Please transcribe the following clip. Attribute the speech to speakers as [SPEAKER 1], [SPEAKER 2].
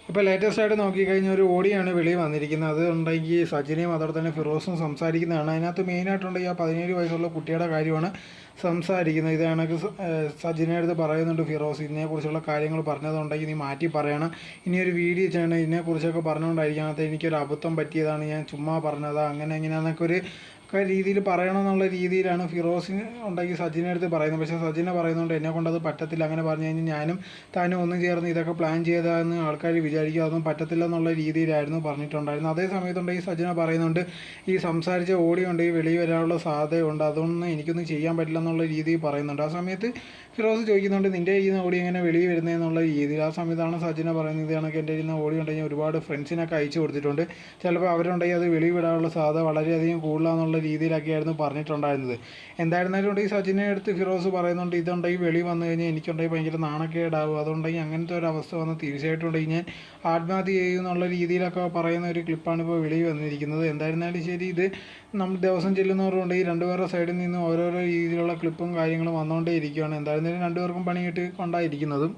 [SPEAKER 1] ഇപ്പോൾ ലേറ്റസ്റ്റ് ആയിട്ട് നോക്കിക്കഴിഞ്ഞാൽ ഒരു ഓഡിയോയാണ് വെളിയിൽ വന്നിരിക്കുന്നത്. അതുണ്ടെങ്കിൽ സജിനയും അതോടെ തന്നെ ഫിറോസും സംസാരിക്കുന്നതാണ്. അതിനകത്ത് മെയിനായിട്ടുണ്ടെങ്കിൽ ആ 17 വയസ്സുള്ള കുട്ടിയുടെ കാര്യമാണ് സംസാരിക്കുന്നത്. ഇത് കണക്ക് സജിനയുടെ അടുത്ത് പറയുന്നുണ്ട് ഫിറോസ്, ഇതിനെക്കുറിച്ചുള്ള കാര്യങ്ങൾ പറഞ്ഞതുണ്ടെങ്കിൽ നീ മാറ്റി പറയണം, ഇനിയൊരു വീഡിയോ ചെയ്യണം, ഇതിനെക്കുറിച്ചൊക്കെ പറഞ്ഞുകൊണ്ടായിരിക്കും അത് എനിക്കൊരു അബദ്ധം പറ്റിയതാണ്, ഞാൻ ചുമ്മാ പറഞ്ഞതാ, അങ്ങനെ എങ്ങനെയാണെന്നൊക്കെ ഒരു രീതിയിൽ പറയണം എന്നുള്ള രീതിയിലാണ് ഫിറോസിന് ഉണ്ടെങ്കിൽ സജിനെ അടുത്ത് പറയുന്നത്. പക്ഷേ സജിന പറയുന്നുണ്ട് എന്നെ കൊണ്ട് അത് പറ്റത്തില്ല, അങ്ങനെ പറഞ്ഞു കഴിഞ്ഞാൽ ഞാനും താനും ഒന്നും ചേർന്ന് ഇതൊക്കെ പ്ലാൻ ചെയ്തതെന്ന് ആൾക്കാർ വിചാരിക്കുക, അതൊന്നും പറ്റത്തില്ല എന്നുള്ള രീതിയിലായിരുന്നു പറഞ്ഞിട്ടുണ്ടായിരുന്നു. അതേ സമയത്തുണ്ടെങ്കിൽ സജിന പറയുന്നുണ്ട് ഈ സംസാരിച്ച ഓഡിയോ ഉണ്ടെങ്കിൽ വെളിയിൽ വരാനുള്ള സാധ്യതയുണ്ട്, അതൊന്നും എനിക്കൊന്നും ചെയ്യാൻ പറ്റില്ല എന്നുള്ള രീതിയിൽ പറയുന്നുണ്ട്. ആ സമയത്ത് ഫിറോസ് ചോദിക്കുന്നുണ്ട് നിൻ്റെ ഈ ഓഡിയോ എങ്ങനെ വെളിയിൽ വരുന്നതെന്നുള്ള രീതിയിൽ. ആ സമയത്താണ് സജിന പറയുന്നത് കണക്ക് എൻ്റെ ഇരുന്ന ഓഡിയോ ഉണ്ടെങ്കിൽ ഒരുപാട് ഫ്രണ്ട്സിനൊക്കെ അയച്ചു കൊടുത്തിട്ടുണ്ട്, ചിലപ്പോൾ അവരുണ്ടെങ്കിൽ അത് വെളിയിൽ വിടാനുള്ള സാധ്യത വളരെയധികം കൂടുതലാണെന്നുള്ള രീതിയിലൊക്കെയായിരുന്നു പറഞ്ഞിട്ടുണ്ടായിരുന്നത്. എന്തായിരുന്നാലും ഉണ്ടെങ്കിൽ സജിനെ അടുത്ത് ഫിറോസ് പറയുന്നുണ്ട് ഇതുണ്ടെങ്കിൽ വെളിയിൽ വന്നു കഴിഞ്ഞാൽ എനിക്കുണ്ടെങ്കിൽ ഭയങ്കര നാണക്കേടാവും, അതുണ്ടെങ്കിൽ അങ്ങനത്തെ ഒരു അവസ്ഥ വന്ന് തീർച്ചയായിട്ടും ഉണ്ടെങ്കിൽ ഞാൻ ആത്മഹത്യ ചെയ്യും എന്നുള്ള രീതിയിലൊക്കെ പറയുന്ന ഒരു ക്ലിപ്പാണ് ഇപ്പോൾ വെളിയിൽ വന്നിരിക്കുന്നത്. എന്തായിരുന്നാലും ശരി, ഇത് നമ്മൾ ദിവസം ചെല്ലുന്നവരുണ്ടെങ്കിൽ രണ്ടുപേരുടെ സൈഡിൽ നിന്ന് ഓരോരോ രീതിയിലുള്ള ക്ലിപ്പും കാര്യങ്ങളും വന്നുകൊണ്ടേ ഇരിക്കുകയാണ്. എന്തായിരുന്നാലും രണ്ടുപേർക്കും പണി കിട്ടി കൊണ്ടായിരിക്കുന്നതും.